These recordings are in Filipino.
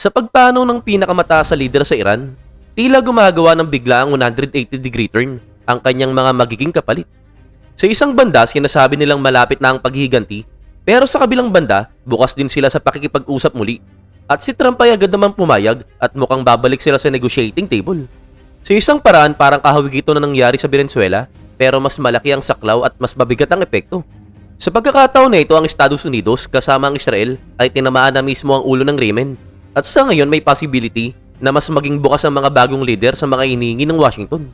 Sa pagpanaw ng pinakamataas sa leader sa Iran, tila gumagawa ng biglaang 180-degree turn ang kanyang mga magiging kapalit. Sa isang banda, sinasabi nilang malapit na ang paghihiganti, pero sa kabilang banda, bukas din sila sa pakikipag-usap muli. At si Trump ay agad naman pumayag at mukhang babalik sila sa negotiating table. Sa isang paraan, parang kahawig ito na nangyari sa Venezuela, pero mas malaki ang saklaw at mas mabigat ang epekto. Sa pagkakataon na ito, ang Estados Unidos kasama ang Israel ay tinamaan na mismo ang ulo ng Yemen. At sa ngayon may possibility na mas maging bukas ang mga bagong leader sa mga hinihingi ng Washington.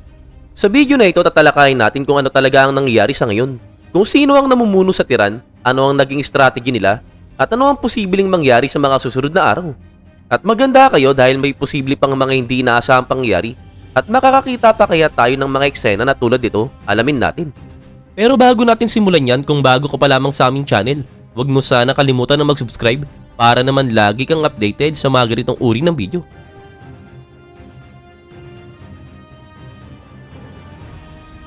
Sa video na ito, tatalakayin natin kung ano talaga ang nangyayari sa ngayon, kung sino ang namumuno sa Tehran, ano ang naging strategy nila, at ano ang posibleng mangyari sa mga susunod na araw. At maganda kayo dahil may posible pang mga hindi inaasahang pangyayari at makakakita pa kaya tayo ng mga eksena na tulad dito, alamin natin. Pero bago natin simulan yan, kung bago ka pa lamang sa aming channel, huwag mo sana kalimutan na mag-subscribe para naman lagi kang updated sa mga ganitong uri ng video.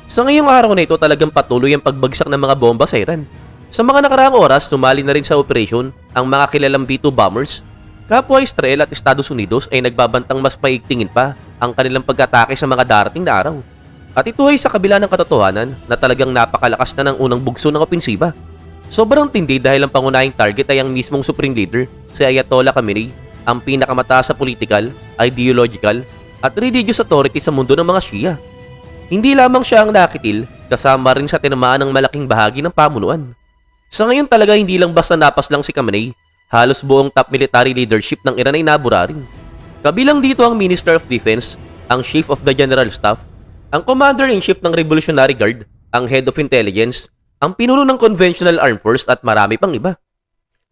Sa ngayong araw na ito, talagang patuloy ang pagbagsak ng mga bomba sa Iran. Sa mga nakaraang oras, sumali na rin sa operasyon ang mga kilalang B-2 bombers. Kapwa Israel at Estados Unidos ay nagbabantang mas paigtingin pa ang kanilang pag-atake sa mga darating na araw. At ito ay sa kabila ng katotohanan na talagang napakalakas na ng unang bugso ng opensiba. Sobrang tindi dahil ang pangunahing target ay ang mismong Supreme Leader, si Ayatollah Khamenei, ang pinakamataas sa political, ideological, at religious authority sa mundo ng mga Shia. Hindi lamang siya ang nakitil, kasama rin sa tinamaan ng malaking bahagi ng pamunuan. Sa ngayon talaga hindi lang basta napas lang si Khamenei, halos buong top military leadership ng Iran ay nabura rin. Kabilang dito ang Minister of Defense, ang Chief of the General Staff, ang Commander-in-Chief ng Revolutionary Guard, ang Head of Intelligence, ang pinuno ng Conventional Armed Force at marami pang iba.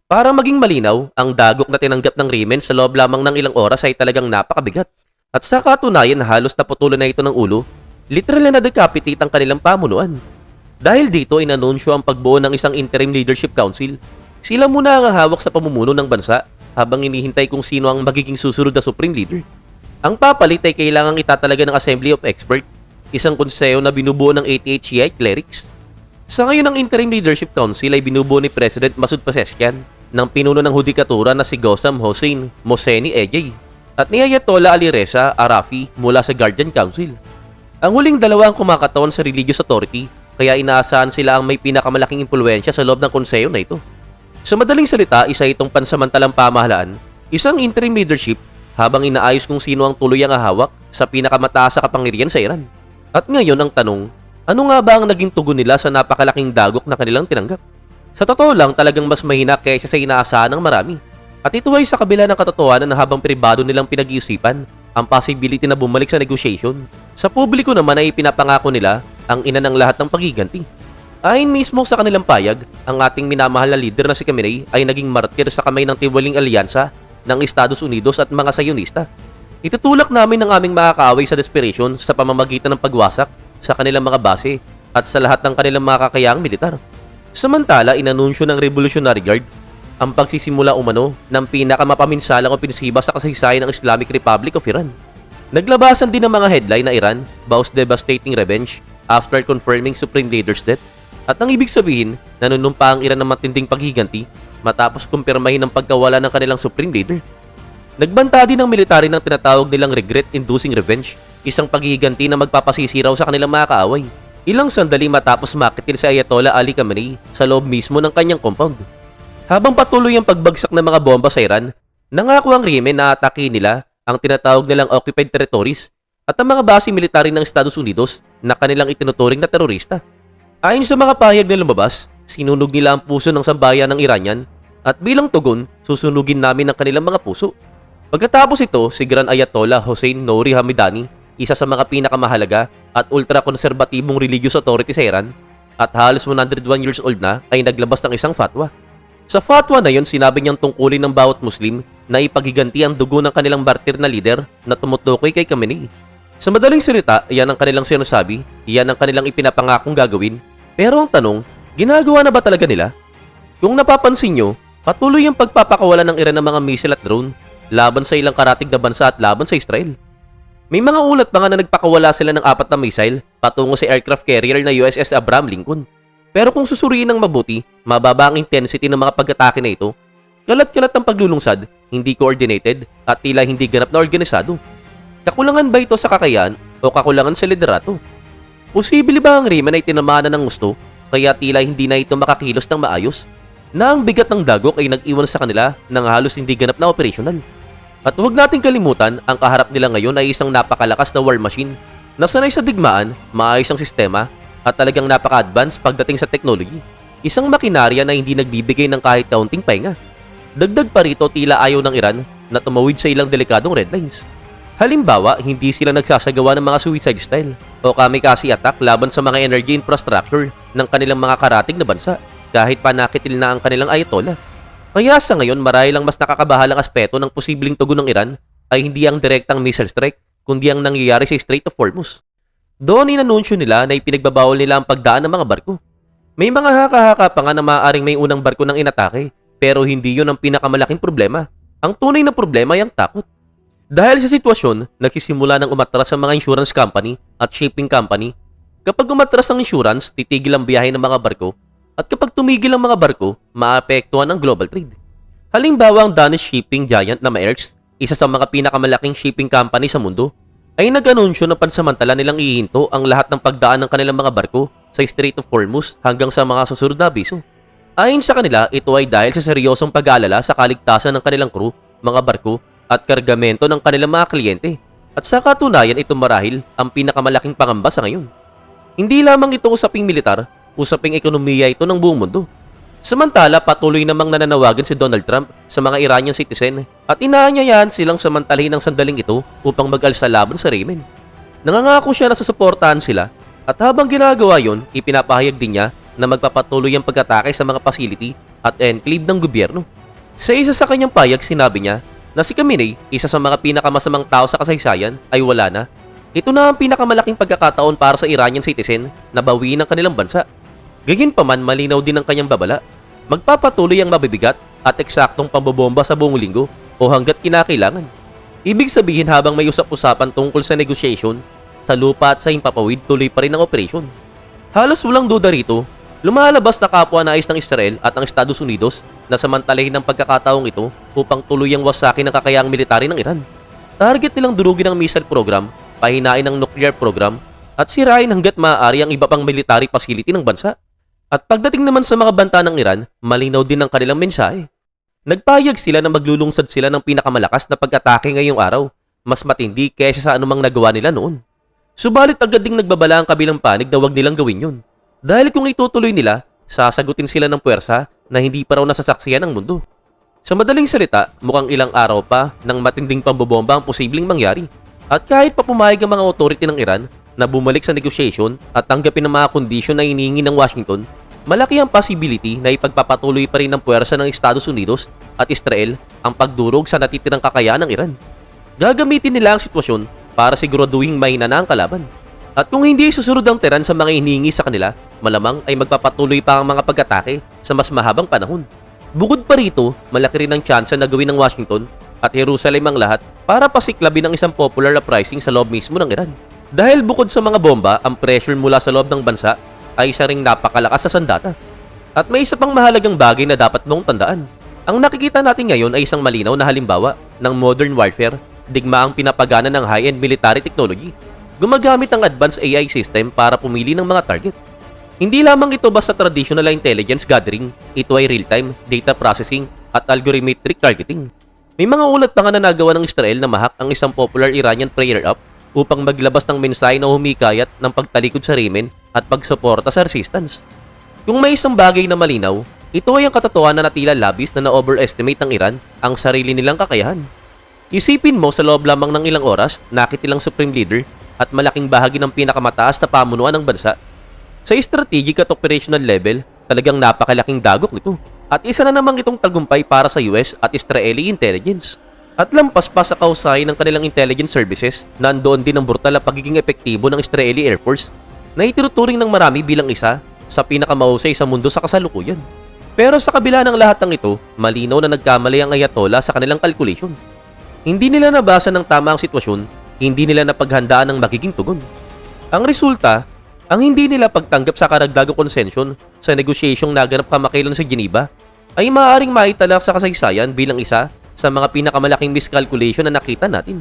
Para maging malinaw, ang dagok na tinanggap ng Yemen sa loob lamang ng ilang oras ay talagang napakabigat. At sa katunayan halos naputulan na ito ng ulo, literal na decapitate ang kanilang pamunuan. Dahil dito inanunsyo ang pagbuo ng isang Interim Leadership Council. Sila muna ang hawak sa pamumuno ng bansa habang hinihintay kung sino ang magiging susunod na Supreme Leader. Ang papalit ay kailangang itatalaga ng Assembly of Experts, isang konseyo na binubuo ng 88 Shiite clerics. Sa ngayon ang Interim Leadership Council ay binubuo ni President Masoud Pezeshkian ng pinuno ng Hudikatura na si Ghossam Hossein Mohseni Ejei at ni Ayatollah Ali Reza Arafi mula sa Guardian Council. Ang huling dalawa ang kumakatawan sa religious authority kaya inaasahan sila ang may pinakamalaking impluwensya sa loob ng konseyo na ito. Sa madaling salita, isa itong pansamantalang pamahalaan, isang interim leadership habang inaayos kung sino ang tuloy ang hahawak sa pinakamataas sa kapangyarihan sa Iran. At ngayon ang tanong, ano nga ba ang naging tugon nila sa napakalaking dagok na kanilang tinanggap? Sa totoo lang, talagang mas mahina kaysa sa inaasahan ng marami. At ito ay sa kabila ng katotohanan na habang pribado nilang pinag-iisipan ang possibility na bumalik sa negotiation. Sa publiko naman ay pinapangako nila ang ina ng lahat ng paghiganti. Ayon mismo sa kanilang payag, ang ating minamahal na leader na si Khamenei ay naging martir sa kamay ng tiwaling alyansa ng Estados Unidos at mga Sayonista. Itutulak namin ang aming makakaaway sa desperation sa pamamagitan ng pagwasak sa kanilang mga base at sa lahat ng kanilang mga kakayaang militar. Samantala, inanunsyo ng Revolutionary Guard ang pagsisimula umano ng pinakamapaminsalang opensiba sa kasaysayan ng Islamic Republic of Iran. Naglabasan din ng mga headline na Iran vows devastating revenge after confirming Supreme Leader's death. At ang ibig sabihin, nanunumpa ang Iran ng matinding paghiganti matapos kumpirmahin ang pagkawala ng kanilang Supreme Leader. Nagbanta din ng military ng tinatawag nilang regret-inducing revenge, isang paghiganti na magpapasisiraw sa kanilang mga kaaway. Ilang sandali matapos makitil si Ayatollah Ali Khamenei sa loob mismo ng kanyang compound. Habang patuloy ang pagbagsak ng mga bomba sa Iran, nangako ang Yemen na atake nila ang tinatawag nilang occupied territories at ang mga base military ng Estados Unidos na kanilang itinuturing na terorista. Ayon sa mga pahayag na lumabas, sinunog nila ang puso ng sambayan ng Iranian at bilang tugon, susunugin namin ang kanilang mga puso. Pagkatapos ito, si Grand Ayatollah Hossein Nouri Hamidani, isa sa mga pinakamahalaga at ultra-konserbatibong religious authority sa Iran at halos 101 years old na, ay naglabas ng isang fatwa. Sa fatwa na yon, sinabi niyang tungkulin ng bawat Muslim na ipaghiganti ang dugo ng kanilang martir na leader na tumutukoy kay Khamenei. Sa madaling salita, iyan ang kanilang sinasabi, iyan ang kanilang ipinapangakong gagawin. Pero ang tanong, ginagawa na ba talaga nila? Kung napapansin nyo, patuloy ang pagpapakawala ng Iran ng mga missile at drone laban sa ilang karatig na bansa at laban sa Israel. May mga ulat pa nga na nagpakawala sila ng 4 na missile patungo sa aircraft carrier na USS Abraham Lincoln. Pero kung susuriin ng mabuti, mababa ang intensity ng mga pag-atake na ito Kalat-kalat ang paglulungsad, hindi coordinated at tila hindi ganap na organisado. Kakulangan ba ito sa kakayahan o kakulangan sa liderato? Posible ba ang Rayman ay tinamaan ng gusto kaya tila hindi na ito makakilos ng maayos? Na ang bigat ng dagok ay nag-iwan sa kanila ng halos hindi ganap na operasyonal. At huwag nating kalimutan, ang kaharap nila ngayon ay isang napakalakas na war machine na sanay sa digmaan, maayos ang sistema at talagang napaka-advance pagdating sa technology. Isang makinarya na hindi nagbibigay ng kahit kaunting pahinga. Dagdag pa rito, tila ayaw ng Iran na tumawid sa ilang delikadong red lines. Halimbawa, hindi sila nagsasagawa ng mga suicide style o kamikaze attack laban sa mga energy infrastructure ng kanilang mga karatig na bansa kahit pa nakitil na ang kanilang ayatollah. Kaya sa ngayon, marahil ang mas nakakabahalang aspeto ng posibleng tugon ng Iran ay hindi ang direktang missile strike kundi ang nangyayari sa Strait of Hormuz. Doon inanunsyo nila na ipinagbabawal nila ang pagdaan ng mga barko. May mga haka-haka pa nga na maaaring may unang barko ng inatake pero hindi yun ang pinakamalaking problema. Ang tunay na problema ay ang takot. Dahil sa sitwasyon, nagsisimula ng umatras ang mga insurance company at shipping company. Kapag umatras ang insurance, titigil ang biyahe ng mga barko at kapag tumigil ang mga barko, maapektuhan ang global trade. Halimbawa ang Danish shipping giant na Maersk, isa sa mga pinakamalaking shipping company sa mundo, ay nag-anunsyo na pansamantala nilang ihinto ang lahat ng pagdaan ng kanilang mga barko sa Strait of Hormuz hanggang sa mga susunod na abiso. Ayon sa kanila, ito ay dahil sa seryosong pag-aalala sa kaligtasan ng kanilang crew, mga barko, at kargamento ng kanilang mga kliyente. At sa katunayan, ito marahil ang pinakamalaking pangamba sa ngayon. Hindi lamang ito usaping militar, usaping ekonomiya ito ng buong mundo. Samantala, patuloy namang nananawagan si Donald Trump sa mga Iranian citizen at inaanyayahan silang samantalahin ng sandaling ito upang mag-alsa laban sa Yemen. Nangangako siya na susuportahan sila at habang ginagawa yon, ipinapahayag din niya na magpapatuloy ang pag-atake sa mga facility at enclave ng gobyerno. Sa isa sa kanyang payag, sinabi niya na si Khamenei, isa sa mga pinakamasamang tao sa kasaysayan, ay wala na. Ito na ang pinakamalaking pagkakataon para sa Iranian citizen na bawiin ang kanilang bansa. Gayunpaman, malinaw din ang kanyang babala. Magpapatuloy ang mabibigat at eksaktong pambobomba sa buong linggo o hanggat kinakailangan. Ibig sabihin habang may usap-usapan tungkol sa negotiation, sa lupa at sa himpapawid tuloy pa rin ang operasyon. Halos walang duda rito, lumalabas na kapwa nais ng Israel at ang Estados Unidos na samantalahin ang pagkakataong ito upang tuluyang wasakin ang kakayaang military ng Iran. Target nilang durugin ang missile program, pahinain ang nuclear program, at sirain hanggat maaari ang iba pang military facility ng bansa. At pagdating naman sa mga banta ng Iran, malinaw din ang kanilang mensahe. Nagpahayag sila na maglulungsad sila ng pinakamalakas na pag-atake ngayong araw, mas matindi kaysa sa anumang nagawa nila noon. Subalit agad ding nagbabala ang kabilang panig na huwag nilang gawin yun. Dahil kung itutuloy nila, sasagutin sila ng puwersa na hindi pa raw nasasaksiyan ng mundo. Sa madaling salita, mukhang ilang araw pa ng matinding pambobomba ang posibleng mangyari. At kahit pa pumayag ang mga authority ng Iran na bumalik sa negotiation at tanggapin ang mga kondisyon na hinihingi ng Washington, malaki ang possibility na ipagpapatuloy pa rin ng puwersa ng Estados Unidos at Israel ang pagdurog sa natitirang kakayahan ng Iran. Gagamitin nila ang sitwasyon para siguraduhing mahina na ang kalaban. At kung hindi susunod ang Tehran sa mga hinihingi sa kanila, malamang ay magpapatuloy pa ang mga pag-atake sa mas mahabang panahon. Bukod pa rito, malaki rin ang tsansa na gawin ng Washington at Jerusalem ang lahat para pasiklabin ang isang popular uprising sa loob mismo ng Iran. Dahil bukod sa mga bomba, ang pressure mula sa loob ng bansa ay isa ring napakalakas sa sandata. At may isa pang mahalagang bagay na dapat mong tandaan. Ang nakikita natin ngayon ay isang malinaw na halimbawa ng modern warfare, digmaang pinapagana ng high-end military technology. Gumagamit ang advanced AI system para pumili ng mga target. Hindi lamang ito basta traditional intelligence gathering, ito ay real-time data processing at algorithmic targeting. May mga ulat pa nga na nagawa ng Israel na mahak ang isang popular Iranian prayer app upang maglabas ng mensahe na humikayat ng pagtalikod sa Yemen at pagsuporta sa resistance. Kung may isang bagay na malinaw, ito ay ang katotohanan na tila labis na na-overestimate ng Iran ang sarili nilang kakayahan. Isipin mo sa loob lamang ng ilang oras, nakitilang supreme leader at malaking bahagi ng pinakamataas na pamunuan ng bansa. Sa strategic at operational level, talagang napakalaking dagok nito. At isa na namang itong tagumpay para sa US at Israeli intelligence. At lampas pa sa kausahay ng kanilang intelligence services, nandoon din ang brutal na pagiging epektibo ng Israeli Air Force na itinuturing ng marami bilang isa sa pinakamahusay sa mundo sa kasalukuyan. Pero sa kabila ng lahat ng ito, malinaw na nagkamali ang Ayatollah sa kanilang calculation. Hindi nila nabasa ng tama ang sitwasyon, hindi nila napaghandaan ang magiging tugon. Ang resulta, ang hindi nila pagtanggap sa karagdagang konsensyon sa negosyasyon naganap kamakailan sa Geneva, ay maaaring maitala sa kasaysayan bilang isa sa mga pinakamalaking miscalculation na nakita natin.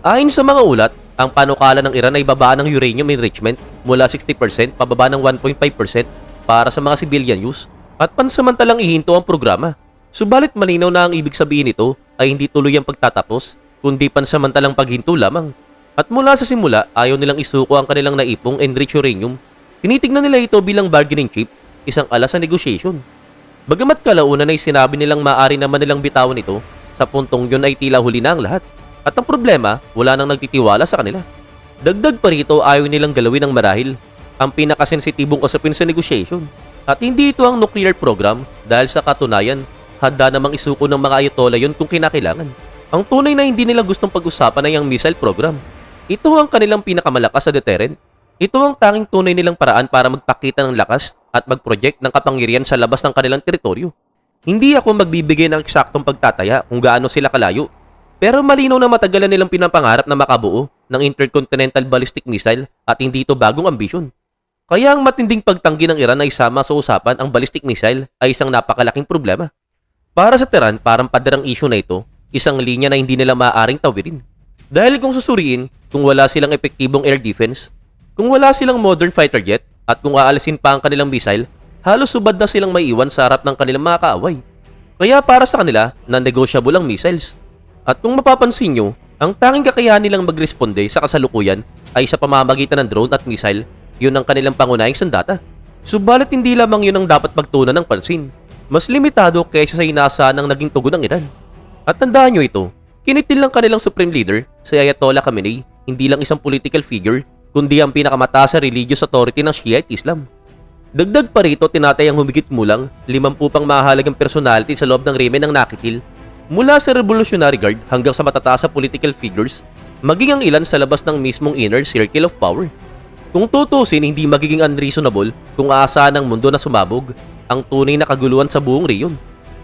Ayon sa mga ulat, ang panukala ng Iran ay babaan ng uranium enrichment mula 60% pababa ng 1.5% para sa mga civilian use at pansamantalang ihinto ang programa. Subalit malinaw na ang ibig sabihin nito ay hindi tuloy ang pagtatapos, kundi pansamantalang paghinto lamang. At mula sa simula, ayaw nilang isuko ang kanilang naipong enriched uranium. Tinitignan nila ito bilang bargaining chip, isang alas sa negotiation. Bagamat kalaunan ay sinabi nilang maaari naman nilang bitawan ito, sa puntong yun ay tila huli na ang lahat. At ang problema, wala nang nagtitiwala sa kanila. Dagdag pa rito, ayaw nilang galawin ng marahil ang pinakasensitibong usapin sa negotiation. At hindi ito ang nuclear program dahil sa katunayan, handa namang isuko ng mga ayatollah yun kung kinakailangan. Ang tunay na hindi nila gustong pag-usapan ay ang missile program. Ito ang kanilang pinakamalakas sa deterrent. Ito ang tanging tunay nilang paraan para magpakita ng lakas at mag-project ng kapangyarihan sa labas ng kanilang teritoryo. Hindi ako magbibigay ng eksaktong pagtataya kung gaano sila kalayo. Pero malinaw na matagalan nilang pinapangarap na makabuo ng intercontinental ballistic missile at hindi ito bagong ambisyon. Kaya ang matinding pagtanggi ng Iran ay sama sa usapan ang ballistic missile ay isang napakalaking problema. Para sa Tehran, parang paderang issue na ito, isang linya na hindi nila maaaring tawirin. Dahil kung susuriin, kung wala silang epektibong air defense, kung wala silang modern fighter jet, at kung aalisin pa ang kanilang missile, halos subad na silang maiiwan sa harap ng kanilang mga kaaway. Kaya para sa kanila, non-negotiable ang missiles. At kung mapapansin nyo, ang tanging kakayahan nilang magresponde sa kasalukuyan ay sa pamamagitan ng drone at missile, yun ang kanilang pangunahing sandata. Subalit hindi lamang yun ang dapat pagtuunan ng pansin. Mas limitado kaysa sa inaasahan ng naging tugon ng Iran. At tandaan nyo ito, kinitil ng kanilang supreme leader, si Ayatollah Khamenei, hindi lang isang political figure, kundi ang pinakamataas na religious authority ng Shiite Islam. Dagdag pa rito, tinatayang humigit mulang 50 pang mahalagang personality sa loob ng remen ng nakitil, mula sa Revolutionary Guard hanggang sa matataas na political figures, maging ang ilan sa labas ng mismong inner circle of power. Kung tutusin, hindi magiging unreasonable kung aasahan ng mundo na sumabog ang tunay na kaguluhan sa buong reyon.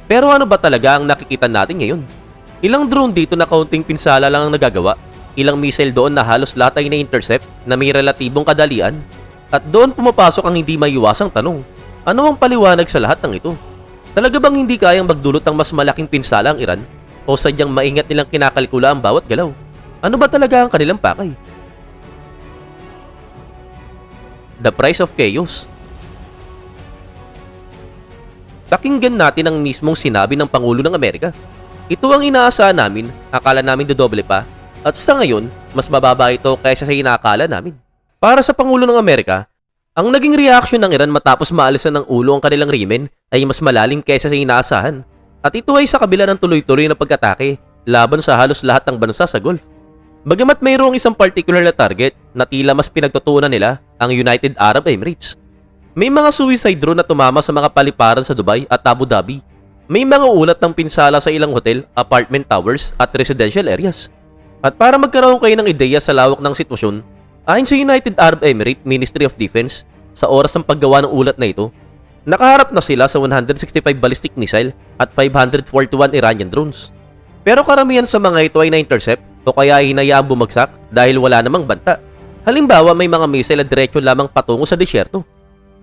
Pero ano ba talaga ang nakikita natin ngayon? Ilang drone dito na kaunting pinsala lang ang nagagawa, ilang missile doon na halos lahat ay na-intercept na may relatibong kadalian, at doon pumapasok ang hindi maiiwasang tanong, ano ang paliwanag sa lahat ng ito? Talaga bang hindi kayang magdulot ng mas malaking pinsala ang Iran o sadyang maingat nilang kinakalkula ang bawat galaw? Ano ba talaga ang kanilang pakay? The price of chaos. Pakinggan natin ang mismong sinabi ng Pangulo ng Amerika. Ito ang inaasahan namin, akala namin dodoble pa, at sa ngayon, mas mababa ito kaysa sa inaakala namin. Para sa Pangulo ng Amerika, ang naging reaksyon ng Iran matapos maalisan ng ulo ang kanilang remen ay mas malalim kaysa sa inaasahan. At ito ay sa kabila ng tuloy-tuloy na pag-atake laban sa halos lahat ng bansa sa Gulf. Bagamat mayroong isang particular na target na tila mas pinagtutuunan nila, ang United Arab Emirates. May mga suicide drone na tumama sa mga paliparan sa Dubai at Abu Dhabi. May mga ulat ng pinsala sa ilang hotel, apartment towers at residential areas. At para magkaroon kayo ng ideya sa lawak ng sitwasyon, ayon sa United Arab Emirates Ministry of Defense, sa oras ng paggawa ng ulat na ito, nakaharap na sila sa 165 ballistic missile at 541 Iranian drones. Pero karamihan sa mga ito ay na-intercept o kaya ay hinayaang bumagsak dahil wala namang banta. Halimbawa, may mga missile na diretso lamang patungo sa disyerto.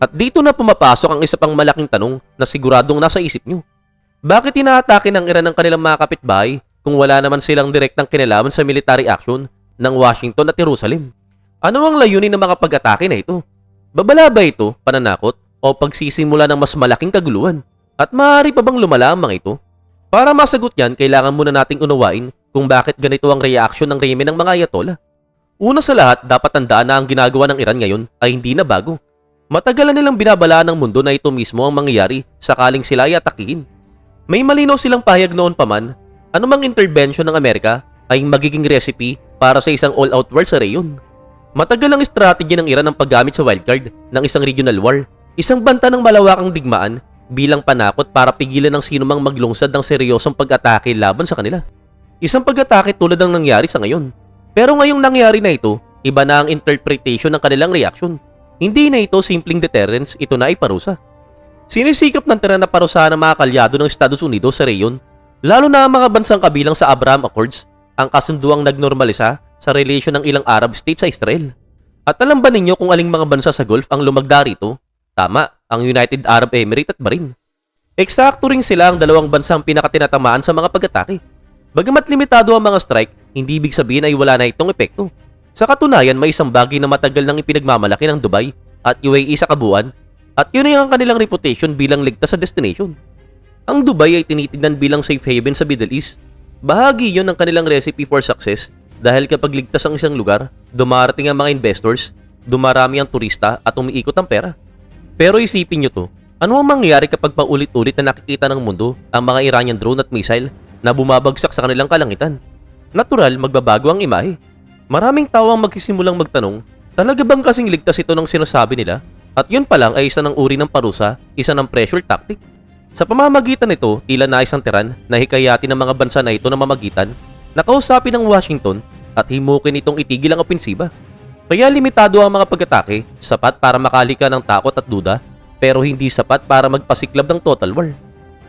At dito na pumapasok ang isa pang malaking tanong na siguradong nasa isip nyo. Bakit inaatake ng Iran ang kanilang mga kapitbahay kung wala naman silang direktang kinalaman sa military action ng Washington at Jerusalem? Ano ang layunin ng mga pag-atake na ito? Babala ba ito, pananakot, o pagsisimula ng mas malaking kaguluhan? At maaari pa bang lumala ang mga ito? Para masagot yan, kailangan muna nating unawain kung bakit ganito ang reaksyon ng remen ng mga ayatollah. Una sa lahat, dapat tandaan na ang ginagawa ng Iran ngayon ay hindi na bago. Matagal na nilang binabalaan ng mundo na ito mismo ang mangyayari sakaling sila ay atakihin. May malinaw silang pahayag noon pa man, anumang intervention ng Amerika ay magiging recipe para sa isang all-out war sa reyon. Matagal ang strategy ng Iran ang paggamit sa wildcard ng isang regional war, isang banta ng malawakang digmaan bilang panakot para pigilan ng sinumang maglungsad ng seryosong pag-atake laban sa kanila. Isang pag-atake tulad ng nangyari sa ngayon. Pero ngayong nangyari na ito, iba na ang interpretation ng kanilang reaksyon. Hindi na ito simpleng deterrence, ito na ay parusa. Sinisikap ng Tehran na parusahan ng mga kalyado ng Estados Unidos sa reyon, lalo na ang mga bansang kabilang sa Abraham Accords, ang kasunduang nagnormalisa sa relasyon ng ilang Arab states sa Israel. At alam ba ninyo kung aling mga bansa sa Gulf ang lumagda rito? Tama, ang United Arab Emirates at Bahrain. Eksakto rin sila ang dalawang bansang pinakatinatamaan sa mga pag-atake. Bagamat limitado ang mga strike, hindi ibig sabihin ay wala na itong epekto. Sa katunayan, may isang bagay na matagal nang ipinagmamalaki ng Dubai at UAE sa kabuuan, at yun ay ang kanilang reputation bilang ligtas sa destination. Ang Dubai ay tinitignan bilang safe haven sa Middle East. Bahagi yun ng kanilang recipe for success dahil kapag ligtas ang isang lugar, dumarating ang mga investors, dumarami ang turista at umiikot ang pera. Pero isipin nyo to, ano ang mangyayari kapag paulit-ulit na nakikita ng mundo ang mga Iranian drone at missile na bumabagsak sa kanilang kalangitan? Natural, magbabago ang imahe. Maraming tao ang magsisimulang magtanong, talaga bang kasing ligtas ito ng sinasabi nila? At yun pa lang ay isa ng uri ng parusa, isa ng pressure tactic. Sa pamamagitan nito, tila nais ang Tehran na hikayatin ng mga bansa na ito na mamagitan, nakausapin ng Washington at himukin itong itigil ang opensiba. Kaya limitado ang mga pag-atake, sapat para makalika ng takot at duda, pero hindi sapat para magpasiklab ng total war.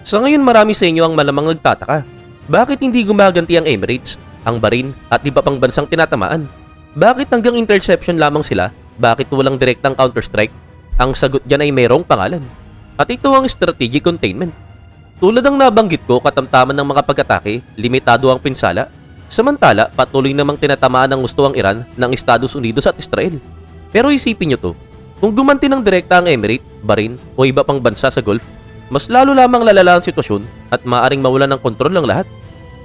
Sa ngayon marami sa inyo ang malamang nagtataka. Bakit hindi gumaganti ang Emirates, ang Bahrain at iba pang bansang tinatamaan? Bakit hanggang interception lamang sila? Bakit walang direktang counter-strike? Ang sagot dyan ay mayroong pangalan. At ito ang strategic containment. Tulad ng nabanggit ko, katamtaman ng mga pag-atake, limitado ang pinsala. Samantala, patuloy namang tinatamaan ng gusto ang Iran ng Estados Unidos at Israel. Pero isipin nyo to, kung gumanti ng direkta ang Emirates, Bahrain o iba pang bansa sa Gulf, mas lalo lamang lalala ang sitwasyon at maaaring mawalan ng kontrol ng lahat.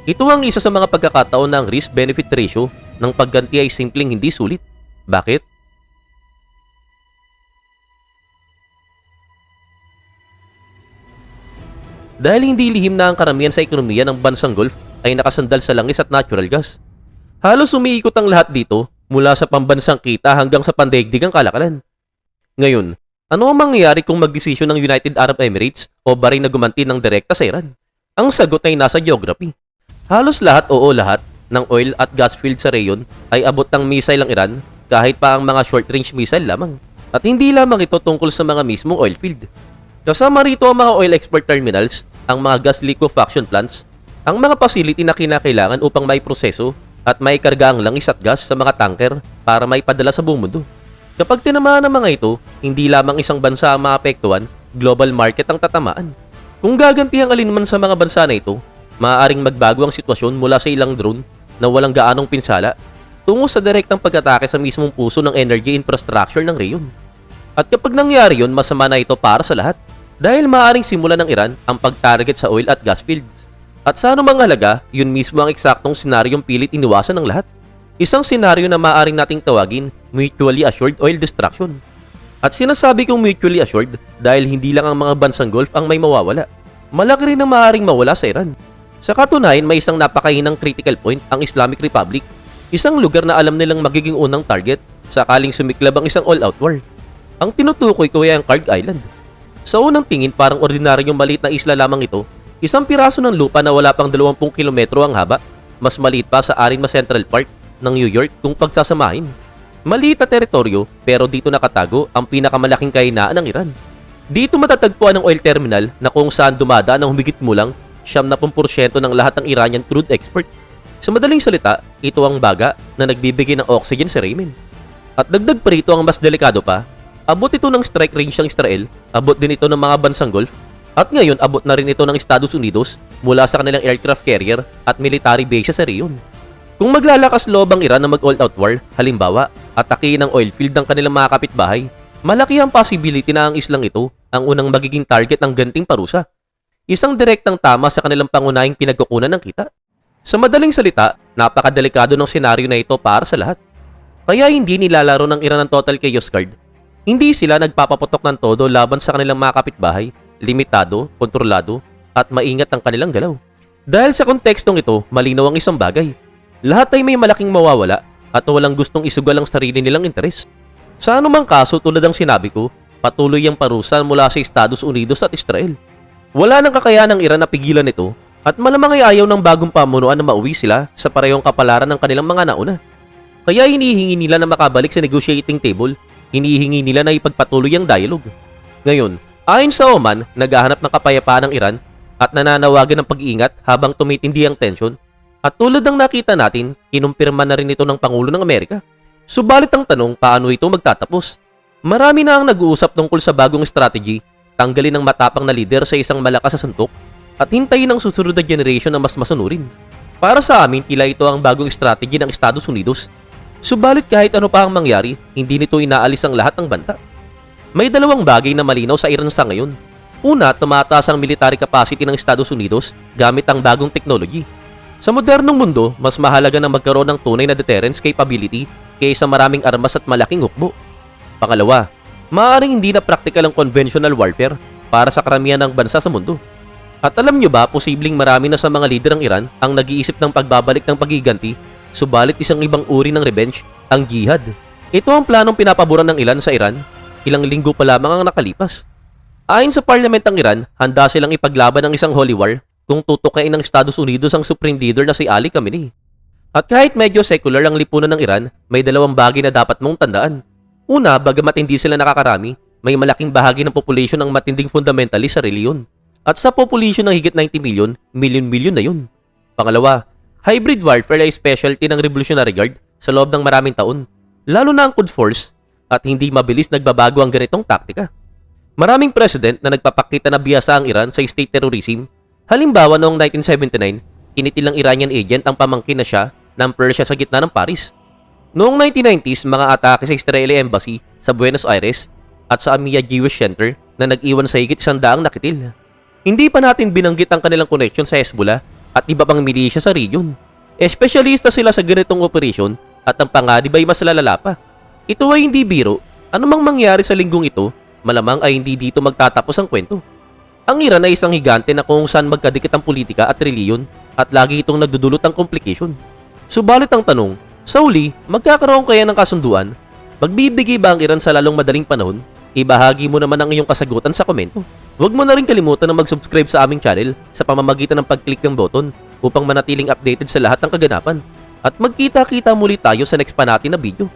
Ito ang isa sa mga pagkakataon ng risk-benefit ratio ng pagganti ay simpleng hindi sulit. Bakit? Dahil hindi lihim na ang karamihan sa ekonomiya ng bansang Gulf ay nakasandal sa langis at natural gas. Halos umiikot ang lahat dito mula sa pambansang kita hanggang sa pandaigdigang kalakalan. Ngayon, ano ang mangyayari kung magdesisyon ng United Arab Emirates o Bahrain na gumanti ng direkta sa Iran? Ang sagot ay nasa geography. Halos lahat ng oil at gas field sa reyon ay abot ng missile ng Iran kahit pa ang mga short-range missile lamang. At hindi lamang ito tungkol sa mga mismong oil field. Kasama rito ang mga oil export terminals, ang mga gas liquefaction plants, ang mga facility na kinakailangan upang may proseso at may karga ang langis at gas sa mga tanker para may padala sa buong mundo. Kapag tinamaan ng mga ito, hindi lamang isang bansa ang maapektuhan, global market ang tatamaan. Kung gaganti ang alinman sa mga bansa na ito, maaaring magbago ang sitwasyon mula sa ilang drone na walang gaanong pinsala tungo sa direktang pag-atake sa mismong puso ng energy infrastructure ng reyon. At kapag nangyari yun, masama na ito para sa lahat dahil maaaring simulan ng Iran ang pag-target sa oil at gas fields. At sa anumang halaga, yun mismo ang eksaktong senaryong pilit iniwasan ng lahat. Isang senaryo na maaaring nating tawagin mutually assured oil destruction. At sinasabi kong mutually assured dahil hindi lang ang mga bansang Gulf ang may mawawala. Malaki rin ang maaaring mawala sa Iran. Sa katunayan, may isang napakahinang critical point ang Islamic Republic, isang lugar na alam nilang magiging unang target sakaling sumiklab ang isang all-out war. Ang tinutukoy ko ay ang Kharg Island. Sa unang tingin, parang ordinaryong maliit na isla lamang ito, isang piraso ng lupa na wala pang 20 kilometro ang haba, mas maliit pa sa Arin Central Park ng New York kung pagsasamahin. Maliit na teritoryo pero dito nakatago ang pinakamalaking kahinaan ng Iran. Dito matatagpuan ang oil terminal na kung saan dumadaan ang humigit mulang 70% ng lahat ng Iranian crude export. Sa madaling salita, ito ang baga na nagbibigay ng oxygen sa Yemen. At dagdag pa rito ang mas delikado pa, abot ito ng strike range ng Israel, abot din ito ng mga bansang Gulf, at ngayon abot na rin ito ng Estados Unidos mula sa kanilang aircraft carrier at military bases sa reyon. Kung maglalakas loob ang Iran na mag-all-out war, halimbawa, atakihin ang oil field ng kanilang mga kapitbahay, malaki ang possibility na ang islang ito ang unang magiging target ng ganting parusa. Isang direktang tama sa kanilang pangunahing pinagkukunan ng kita. Sa madaling salita, napakadelikado ng senaryo na ito para sa lahat. Kaya hindi nilalaro ng Iran ang total chaos card. Hindi sila nagpapaputok ng todo laban sa kanilang mga kapitbahay, limitado, kontrolado, at maingat ang kanilang galaw. Dahil sa kontekstong ito, malinaw ang isang bagay. Lahat ay may malaking mawawala at walang gustong isugal ang sarili nilang interes. Sa anumang kaso tulad ng sinabi ko, patuloy ang parusa mula sa Estados Unidos at Israel. Wala nang kakayahan ng Iran na pigilan ito at malamang ay ayaw ng bagong pamunuan na mauwi sila sa parehong kapalaran ng kanilang mga nauna. Kaya hinihingi nila na makabalik sa negotiating table, hinihingi nila na ipagpatuloy ang dialogue. Ngayon, ayon sa Oman, naghahanap ng kapayapaan ng Iran at nananawagan ng pag-iingat habang tumitindi ang tensyon. At tulad ng nakita natin, kinumpirma na rin ito ng Pangulo ng Amerika. Subalit ang tanong, paano ito magtatapos? Marami na ang nag-uusap tungkol sa bagong strategy tanggalin ang matapang na leader sa isang malakas sa suntok, at hintayin ang susunod na generation na mas masunurin. Para sa amin, tila ito ang bagong strategy ng Estados Unidos. Subalit kahit ano pa ang mangyari, hindi nito inaalis ang lahat ng banta. May dalawang bagay na malinaw sa Iran sa ngayon. Una, tumataas ang military capacity ng Estados Unidos gamit ang bagong technology. Sa modernong mundo, mas mahalaga na magkaroon ng tunay na deterrence capability kaysa maraming armas at malaking hukbo. Pangalawa, maaaring hindi na practical ang conventional warfare para sa karamihan ng bansa sa mundo. At alam nyo ba, posibleng marami na sa mga lider ng Iran ang nag-iisip ng pagbabalik ng pagiganti, subalit isang ibang uri ng revenge, ang jihad. Ito ang planong pinapaboran ng ilan sa Iran, ilang linggo pa lamang ang nakalipas. Ayon sa parliament ng Iran, handa silang ipaglaban ng isang holy war kung tutukain ng Estados Unidos ang supreme leader na si Ali Khamenei. At kahit medyo secular ang lipunan ng Iran, may dalawang bagay na dapat mong tandaan. Una, bagamat hindi sila nakakarami, may malaking bahagi ng population ng matinding fundamentalist sa reliyon. At sa population ng higit 90 million, milyon-milyon na yun. Pangalawa, hybrid warfare ay specialty ng Revolutionary Guard sa loob ng maraming taon, lalo na ang Quds Force, at hindi mabilis nagbabago ang ganitong taktika. Maraming president na nagpapakita na biyasa ang Iran sa state terrorism. Halimbawa noong 1979, kinitilang Iranian agent ang pamangkin na siya ng Persia sa gitna ng Paris. Noong 1990s, mga atake sa Israeli Embassy sa Buenos Aires at sa Amiya Jewish Center na nag-iwan sa higit 100 nakitil. Hindi pa natin binanggit ang kanilang connection sa Hezbollah at iba pang milisya sa region. Espesyalista sila sa ganitong operasyon at ang panganib ay mas lalala pa. Ito ay hindi biro. Anumang mangyari sa linggong ito, malamang ay hindi dito magtatapos ang kwento. Ang Iran ay isang higante na kung saan magkadikit ang politika at reliyon at lagi itong nagdudulot ng complication. Subalit ang tanong, sa uli, magkakaroon kaya ng kasunduan? Magbibigay ba ang Iran sa lalong madaling panahon? Ibahagi mo naman ang iyong kasagutan sa komento. Huwag mo na rin kalimutan na mag-subscribe sa aming channel sa pamamagitan ng pag-click ng button upang manatiling updated sa lahat ng kaganapan. At magkita-kita muli tayo sa next pa natin na video.